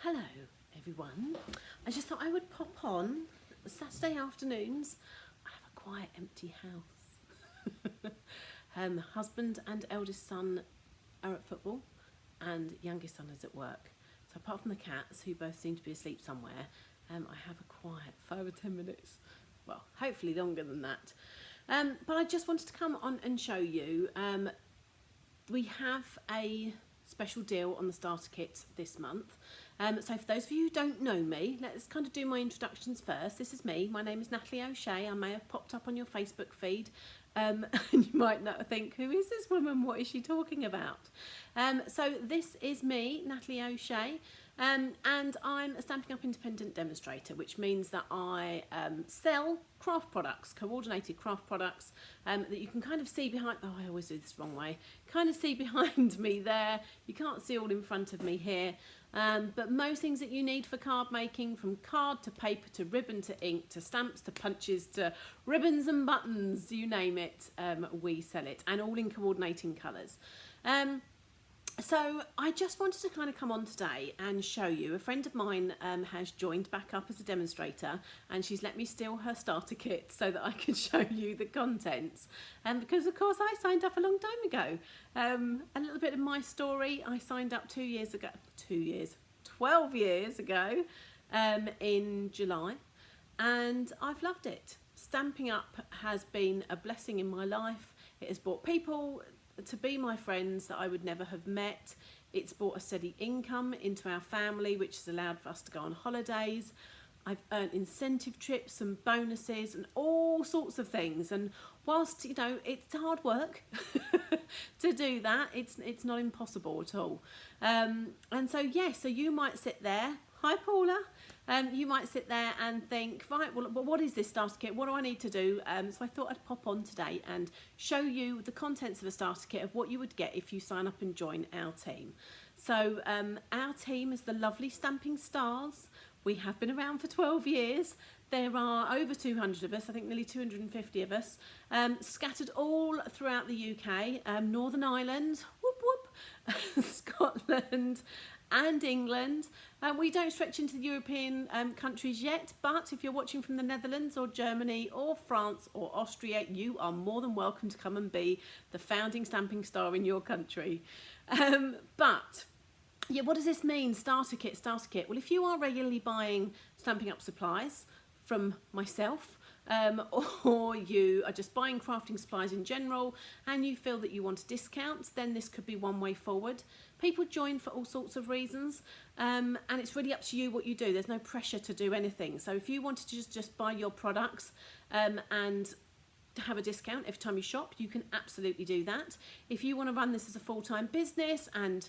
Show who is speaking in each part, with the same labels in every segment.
Speaker 1: Hello everyone. I just thought I would pop on Saturday afternoons. I have a quiet empty house. Husband and eldest son are at football and youngest son is at work. So apart from the cats, who both seem to be asleep somewhere, I have a quiet 5 or 10 minutes. Well, hopefully longer than that. But I just wanted to come on and show you, we have a special deal on the starter kit this month. So for those of you who don't know me, let's kind of do my introductions first. This is me. My name is Natalie O'Shea. I may have popped up on your Facebook feed. And you might not think, who is this woman? What is she talking about? So this is me, Natalie O'Shea. And I'm a Stampin' Up independent demonstrator, which means that I sell craft products, coordinated craft products that you can kind of see behind. Oh, I always do this wrong way. Kind of see behind me there. You can't see all in front of me here. But most things that you need for card making, from card to paper to ribbon to ink to stamps to punches to ribbons and buttons, you name it, we sell it, and all in coordinating colours. So I just wanted to kind of come on today and show you. A friend of mine has joined back up as a demonstrator, and she's let me steal her starter kit so that I can show you the contents. Because of course I signed up a long time ago. A little bit of my story. I signed up 12 years ago in July, and I've loved it. Stamping Up has been a blessing in my life. It has brought people to be my friends that I would never have met. It's brought a steady income into our family, which has allowed for us to go on holidays. I've earned incentive trips and bonuses and all sorts of things. And whilst, you know, it's hard work to do that, it's not impossible at all. And so, yeah, so you might sit there. Hi, Paula. You might sit there and think, right, well, what is this starter kit? What do I need to do? So I thought I'd pop on today and show you the contents of a starter kit of what you would get if you sign up and join our team. So our team is the lovely Stamping Stars. We have been around for 12 years. There are over 200 of us, I think nearly 250 of us, scattered all throughout the UK, Northern Ireland, whoop whoop, Scotland, and England. We don't stretch into the European countries yet, but if you're watching from the Netherlands or Germany or France or Austria, you are more than welcome to come and be the founding stamping star in your country. But yeah, what does this mean? Starter kit, starter kit. Well, if you are regularly buying Stampin' Up supplies from myself, or you are just buying crafting supplies in general and you feel that you want a discount, then this could be one way forward. People join for all sorts of reasons, and it's really up to you what you do. There's no pressure to do anything. So if you wanted to just buy your products and have a discount every time you shop, you can absolutely do that. If you want to run this as a full-time business and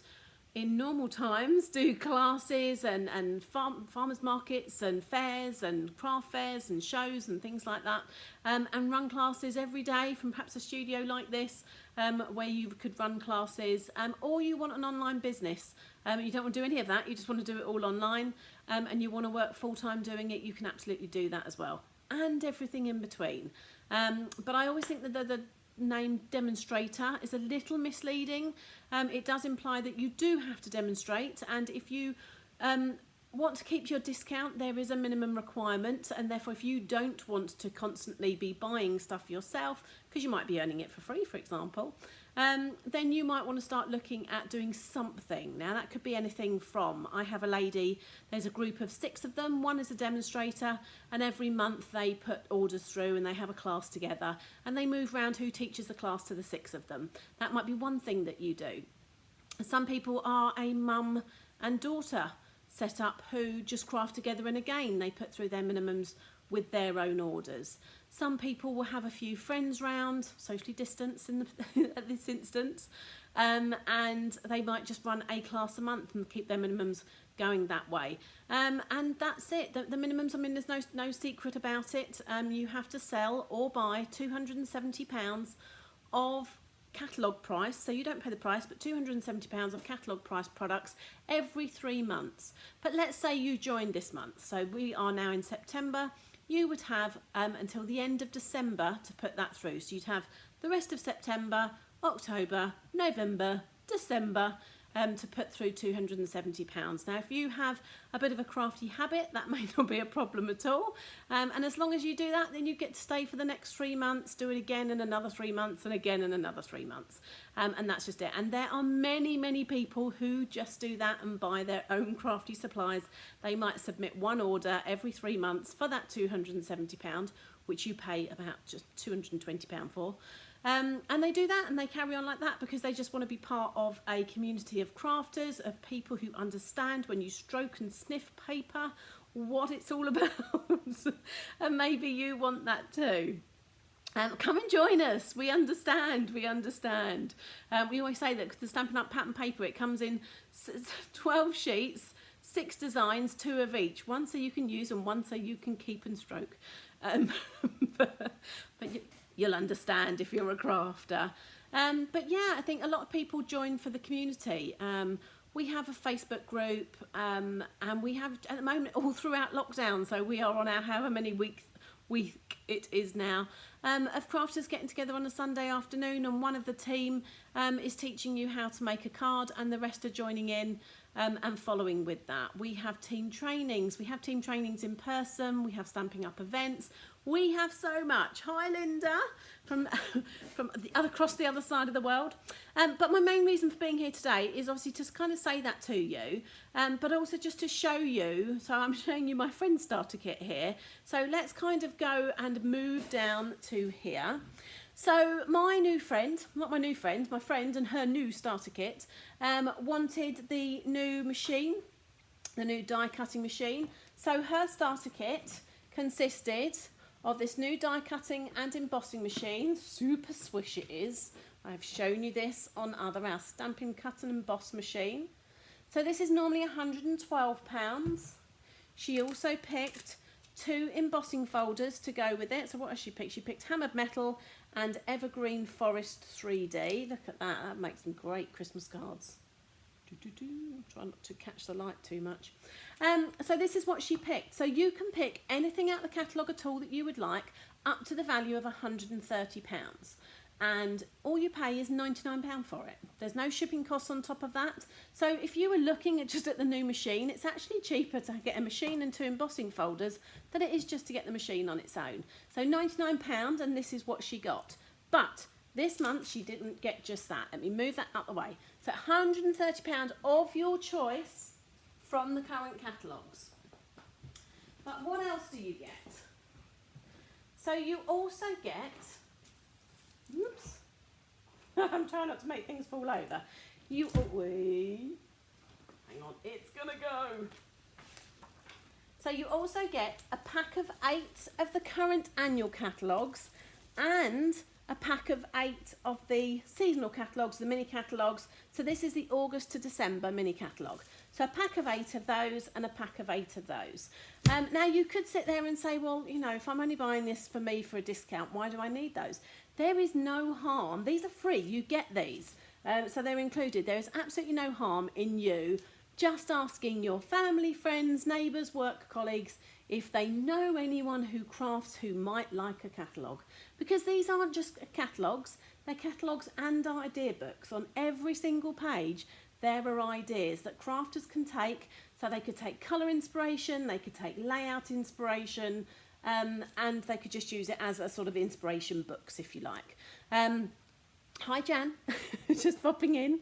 Speaker 1: in normal times do classes and farmers markets and fairs and craft fairs and shows and things like that, and run classes every day from perhaps a studio like this, where you could run classes, or you want an online business, you don't want to do any of that, you just want to do it all online, and you want to work full-time doing it, you can absolutely do that as well, and everything in between. But I always think that the name demonstrator is a little misleading. It does imply that you do have to demonstrate, and if you want to keep your discount, there is a minimum requirement, and therefore if you don't want to constantly be buying stuff yourself, because you might be earning it for free, for example, then you might want to start looking at doing something. Now that could be anything from, I have a lady, there's a group of 6 of them, one is a demonstrator, and every month they put orders through and they have a class together and they move around who teaches the class to the 6 of them. That might be one thing that you do. Some people are a mum and daughter set up who just craft together, and again they put through their minimums with their own orders. Some people will have a few friends round, socially distanced in at this instance, and they might just run a class a month and keep their minimums going that way. And that's it. The minimums, I mean, there's no secret about it. You have to sell or buy £270 of catalogue price, so you don't pay the price, but £270 of catalogue price products every 3 months. But let's say you joined this month, so we are now in September. You would have until the end of December to put that through. So you'd have the rest of September, October, November, December, to put through £270. Now, if you have a bit of a crafty habit, that may not be a problem at all. And as long as you do that, then you get to stay for the next 3 months, do it again in another 3 months, and again in another 3 months. And that's just it. And there are many, many people who just do that and buy their own crafty supplies. They might submit one order every 3 months for that £270, which you pay about just £220 for. And they do that and they carry on like that because they just want to be part of a community of crafters, of people who understand when you stroke and sniff paper what it's all about. And maybe you want that too. Come and join us. We understand. We understand. We always say that the Stampin' Up pattern paper, it comes in 12 sheets, 6 designs, 2 of each. One so you can use and one so you can keep and stroke. But you'll understand if you're a crafter. But yeah, I think a lot of people join for the community. We have a Facebook group, and we have at the moment all throughout lockdown, so we are on our however many week it is now, of crafters getting together on a Sunday afternoon, and one of the team is teaching you how to make a card, and the rest are joining in and following with that. We have team trainings. We have team trainings in person. We have Stamping Up events. We have so much. Hi, Linda, from across the other side of the world. But my main reason for being here today is obviously to kind of say that to you, but also just to show you. So I'm showing you my friend starter kit here. So let's kind of go and move down to here. So my new friend, not my new friend, my friend and her new starter kit wanted the new machine, the new die cutting machine. So her starter kit consisted of this new die cutting and embossing machine. Super swish it is. I've shown you this on our Stampin' Cut and Emboss machine. So this is normally £112. She also picked 2 embossing folders to go with it. So what has she picked? She picked Hammered Metal and Evergreen Forest 3D. Look at that. That makes some great Christmas cards. Try not to catch the light too much. So this is what she picked. So you can pick anything out of the catalogue at all that you would like, up to the value of £130. And all you pay is £99 for it. There's no shipping costs on top of that. So if you were looking at the new machine, it's actually cheaper to get a machine and 2 embossing folders than it is just to get the machine on its own. So £99, and this is what she got. But this month she didn't get just that. Let me move that out the way. So £130 of your choice from the current catalogues. But what else do you get? So you also get, oops, I'm trying not to make things fall over. Hang on, it's gonna go. So you also get a pack of 8 of the current annual catalogues and a pack of 8 of the seasonal catalogues, the mini catalogues. So this is the August to December mini catalogue. So a pack of 8 of those and a pack of 8 of those. Now you could sit there and say, well, you know, if I'm only buying this for me for a discount, why do I need those? There is no harm. These are free. You get these. So they're included. There is absolutely no harm in you just asking your family, friends, neighbours, work colleagues if they know anyone who crafts who might like a catalogue. Because these aren't just catalogues, they're catalogues and idea books. On every single page there are ideas that crafters can take. So they could take colour inspiration, they could take layout inspiration, and they could just use it as a sort of inspiration books, if you like. Hi Jan, just popping in.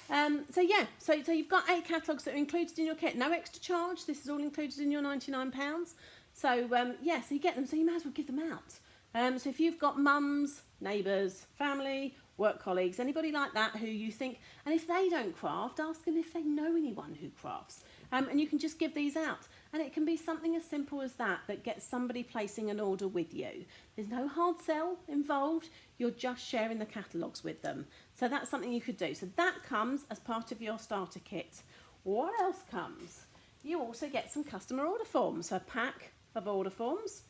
Speaker 1: So yeah, so you've got 8 catalogues that are included in your kit. No extra charge. This is all included in your £99. So yeah, so you get them. So you may as well give them out. So if you've got mums, neighbours, family, work colleagues, anybody like that who you think, and if they don't craft, ask them if they know anyone who crafts. And you can just give these out. And it can be something as simple as that gets somebody placing an order with you. There's no hard sell involved. You're just sharing the catalogues with them. So that's something you could do. So that comes as part of your starter kit. What else comes? You also get some customer order forms, so a pack of order forms.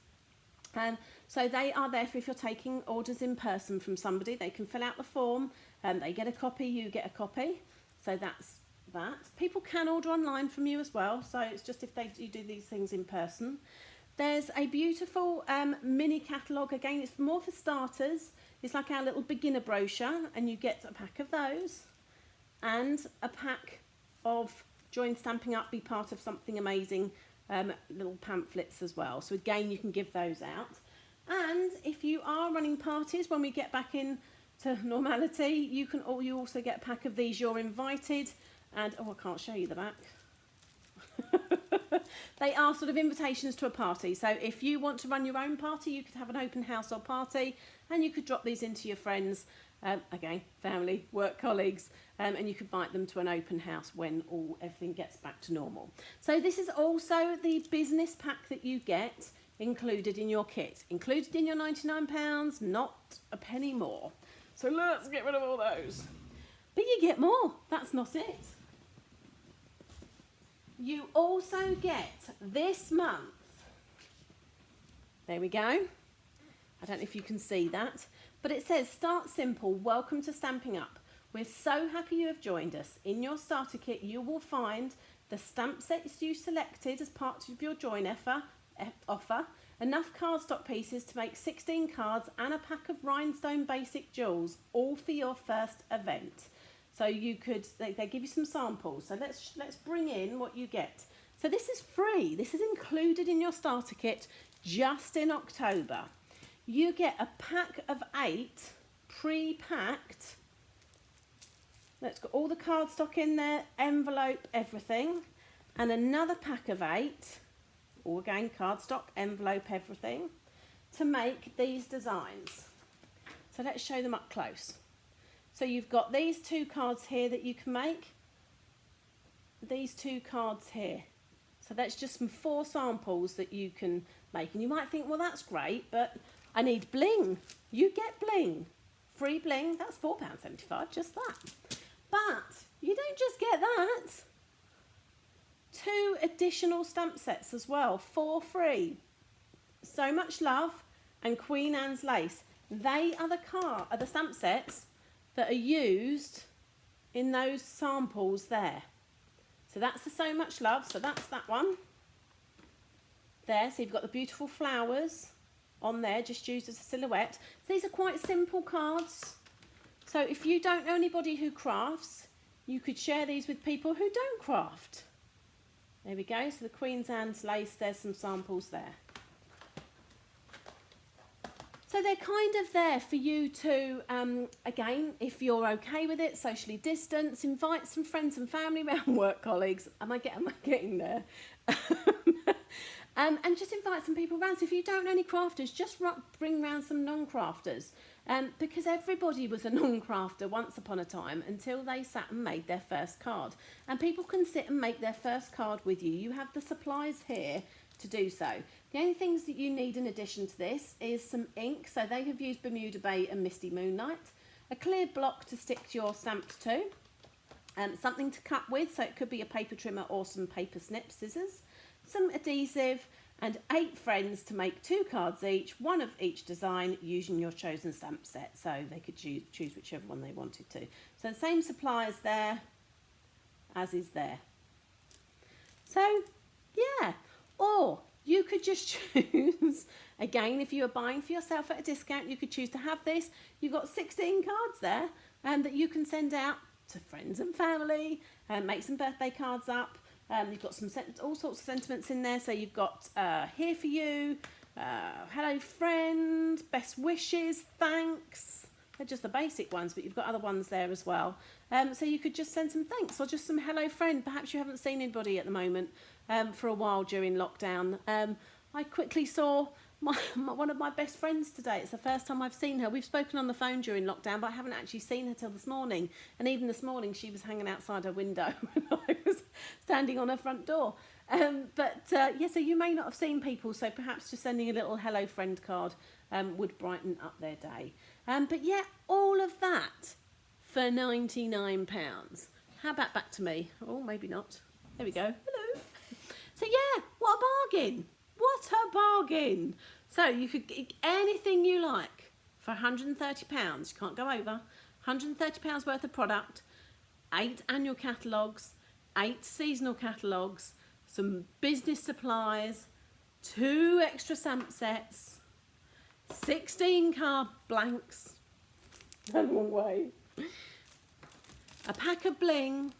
Speaker 1: So they are there for if you're taking orders in person from somebody. They can fill out the form and they get a copy, you get a copy. So that's that. People can order online from you as well. So it's just if you do these things in person. There's a beautiful mini catalogue. Again, it's more for starters. It's like our little beginner brochure, and you get a pack of those. and a pack of Join Stampin' Up, be part of something amazing, little pamphlets as well. So again, you can give those out. And if you are running parties when we get back in to normality, you also get a pack of these, You're Invited, and oh, I can't show you the back. They are sort of invitations to a party. So if you want to run your own party, you could have an open house or party, and you could drop these into your friends, again, family, work colleagues, and you could invite them to an open house when everything gets back to normal. So this is also the business pack that you get included in your kit, included in your £99, not a penny more. So let's get rid of all those. But you get more, that's not it. You also get this month, there we go, I don't know if you can see that, but it says Start Simple, Welcome to Stampin' Up. We're so happy you have joined us. In your starter kit you will find the stamp sets you selected as part of your join offer, enough cardstock pieces to make 16 cards, and a pack of rhinestone basic jewels, all for your first event. So you could, they give you some samples. So let's bring in what you get. So this is free. This is included in your starter kit just in October. You get a pack of 8 pre-packed. Let's got all the cardstock in there, envelope, everything. And another pack of 8, all again cardstock, envelope, everything, to make these designs. So let's show them up close. So you've got these 2 cards here that you can make, these 2 cards here. So that's just some 4 samples that you can make. And you might think, well, that's great, but I need bling. You get bling. Free bling, that's £4.75, just that. But you don't just get that. 2 additional stamp sets as well, for free. So Much Love and Queen Anne's Lace. They are the stamp sets that are used in those samples there. So that's the So Much Love, so that's that one. There, so you've got the beautiful flowers on there, just used as a silhouette. So these are quite simple cards. So if you don't know anybody who crafts, you could share these with people who don't craft. There we go, so the Queen Anne's Lace, there's some samples there. So they're kind of there for you to, again, if you're okay with it, socially distance, invite some friends and family around, work colleagues. Am I getting there? And just invite some people around. So if you don't know any crafters, just bring around some non-crafters. Because everybody was a non-crafter once upon a time until they sat and made their first card. And people can sit and make their first card with you. You have the supplies here to do so. The only things that you need in addition to this is some ink. So they have used Bermuda Bay and Misty Moonlight. A clear block to stick your stamps to. Something to cut with, so it could be a paper trimmer or some paper snip scissors. Some adhesive, and 8 friends to make 2 cards each, 1 of each design, using your chosen stamp set. So they could choose whichever one they wanted to. So the same supplies there as is there. So yeah, or you could just choose, again, if you are buying for yourself at a discount, you could choose to have this. You've got 16 cards there that you can send out to friends and family, make some birthday cards up. You've got all sorts of sentiments in there. So you've got here for you, hello friend, best wishes, thanks. They're just the basic ones, but you've got other ones there as well. So you could just send some thanks or just some hello friend. Perhaps you haven't seen anybody at the moment for a while during lockdown. I quickly saw one of my best friends today. It's the first time I've seen her. We've spoken on the phone during lockdown, but I haven't actually seen her till this morning. And even this morning, she was hanging outside her window when I was standing on her front door. Yeah, so you may not have seen people, so perhaps just sending a little hello friend card would brighten up their day. But yeah, all of that for £99. How about back to me? Oh, maybe not. There we go. Hello. So yeah, what a bargain. What a bargain. So you could get anything you like for £130. You can't go over. £130 worth of product, 8 annual catalogues, 8 seasonal catalogues, some business supplies, 2 extra stamp sets, 16 card blanks. A long way. a pack of bling,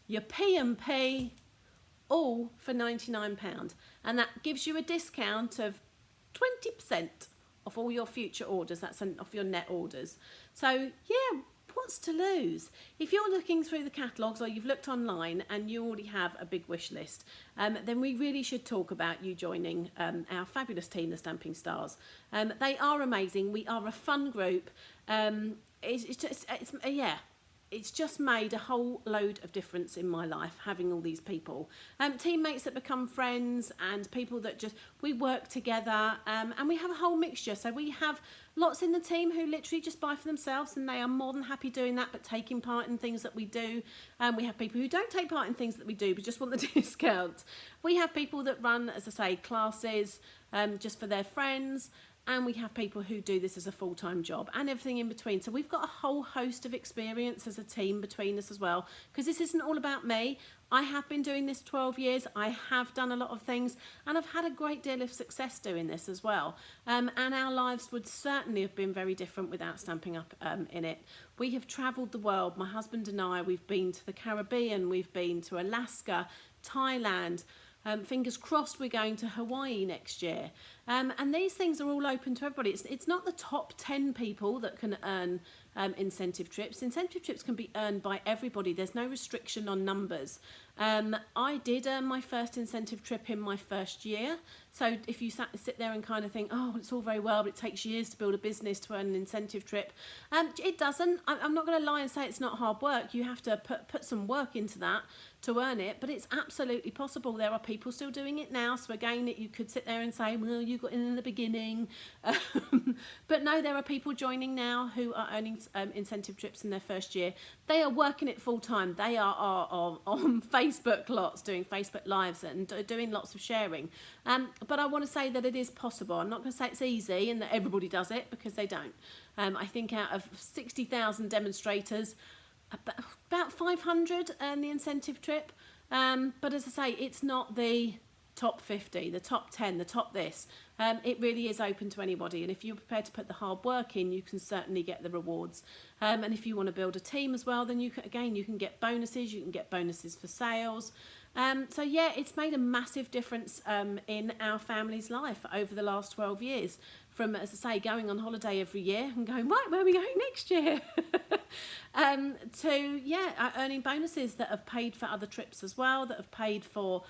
Speaker 1: your P&P, all for £99, and that gives you a discount of 20% off all your future orders. That's off your net orders. So yeah, what's to lose? If you're looking through the catalogues or you've looked online and you already have a big wish list, then we really should talk about you joining our fabulous team, the Stamping Stars. They are amazing. We are a fun group. It's just made a whole load of difference in my life, having all these people. Teammates that become friends, and people that we work together, and we have a whole mixture. So we have lots in the team who literally just buy for themselves, and they are more than happy doing that, but taking part in things that we do. We have people who don't take part in things that we do, but just want the discount. We have people that run, as I say, classes just for their friends. And we have people who do this as a full-time job and everything in between. So we've got a whole host of experience as a team between us as well, because this isn't all about me. I have been doing this 12 years. I have done a lot of things, and I've had a great deal of success doing this as well. And our lives would certainly have been very different without Stampin' Up in it. We have travelled the world. My husband and I, we've been to the Caribbean, we've been to Alaska, Thailand. Fingers crossed we're going to Hawaii next year. And these things are all open to everybody. It's not the top 10 people that can earn incentive trips. Incentive trips can be earned by everybody. There's no restriction on numbers. I did earn my first incentive trip in my first year. So if you sit there and kind of think, oh, it's all very well, but it takes years to build a business to earn an incentive trip. It doesn't. I'm not going to lie and say it's not hard work. You have to put some work into that to earn it, but it's absolutely possible. There are people still doing it now. So again, you could sit there and say, well, you got in the beginning. But no, there are people joining now who are earning incentive trips in their first year. They are working it full time. They are on Facebook lots, doing Facebook Lives and doing lots of sharing. But I want to say that it is possible. I'm not going to say it's easy and that everybody does it, because they don't. I think out of 60,000 demonstrators, about 500 earn the incentive trip. But as I say, it's not the top 50, the top 10, the top this. It really is open to anybody, and if you're prepared to put the hard work in, you can certainly get the rewards. And if you want to build a team as well, then you can get bonuses. You can get bonuses for sales. So yeah, it's made a massive difference in our family's life over the last 12 years. From, as I say, going on holiday every year and going, right, where are we going next year? To earning bonuses that have paid for other trips as well, that have paid for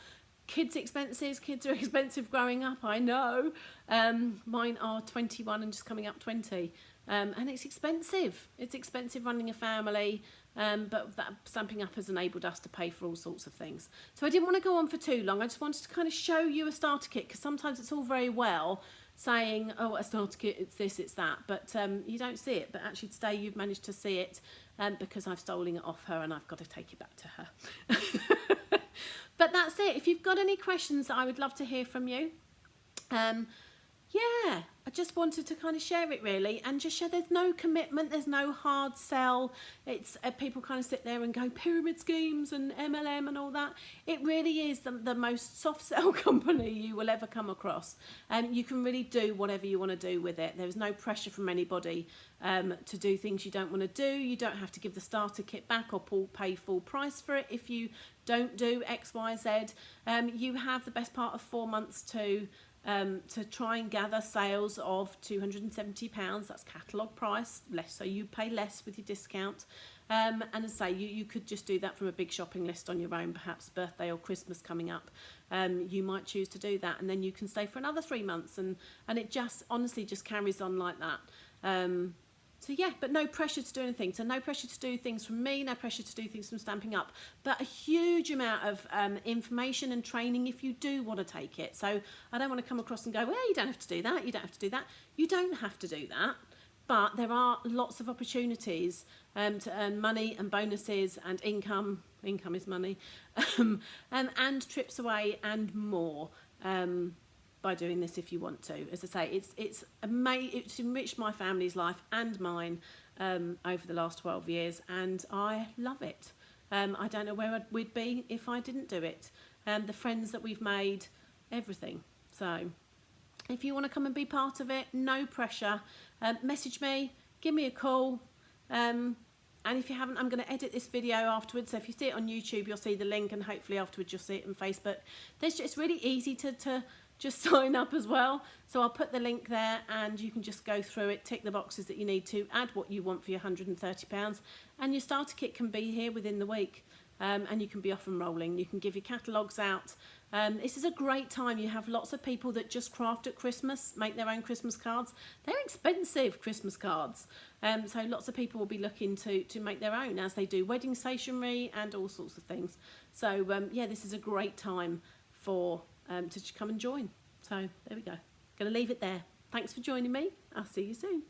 Speaker 1: kids' expenses. Kids are expensive growing up, I know. Mine are 21 and just coming up 20. And it's expensive. It's expensive running a family. But that Stampin' Up has enabled us to pay for all sorts of things. So I didn't want to go on for too long. I just wanted to kind of show you a starter kit, because sometimes it's all very well saying, oh, a starter kit, it's this, it's that, but you don't see it. But actually today you've managed to see it, because I've stolen it off her and I've got to take it back to her. But that's it. If you've got any questions, I would love to hear from you. Yeah, I just wanted to kind of share it really, and just show there's no commitment, there's no hard sell. It's people kind of sit there and go pyramid schemes and MLM and all that. It really is the most soft sell company you will ever come across. You can really do whatever you want to do with it. There's no pressure from anybody to do things you don't want to do. You don't have to give the starter kit back or pay full price for it if you don't do X, Y, Z. You have the best part of 4 months to try and gather sales of £270. That's catalogue price, less, so you pay less with your discount. And as I say, you could just do that from a big shopping list on your own, perhaps birthday or Christmas coming up. You might choose to do that, and then you can stay for another 3 months, and it just honestly just carries on like that. So yeah, but no pressure to do anything. So no pressure to do things from me, no pressure to do things from Stampin' Up, but a huge amount of information and training if you do want to take it. So I don't want to come across and go, well, you don't have to do that, you don't have to do that. You don't have to do that, but there are lots of opportunities to earn money and bonuses and income is money, and trips away and more. By doing this if you want to. As I say, it's enriched my family's life and mine over the last 12 years, and I love it. I don't know where we'd be if I didn't do it. The friends that we've made, everything. So if you want to come and be part of it, no pressure. Message me, give me a call. And if you haven't, I'm going to edit this video afterwards. So if you see it on YouTube, you'll see the link, and hopefully afterwards you'll see it on Facebook. It's really easy to just sign up as well. So I'll put the link there, and you can just go through it, tick the boxes that you need to, add what you want for your £130, and your starter kit can be here within the week. And you can be off and rolling. You can give your catalogues out. This is a great time. You have lots of people that just craft at Christmas, make their own Christmas cards. They're expensive, Christmas cards. So lots of people will be looking to make their own, as they do wedding stationery and all sorts of things. So yeah, this is a great time for to come and join. So there we go. Going to leave it there. Thanks for joining me. I'll see you soon.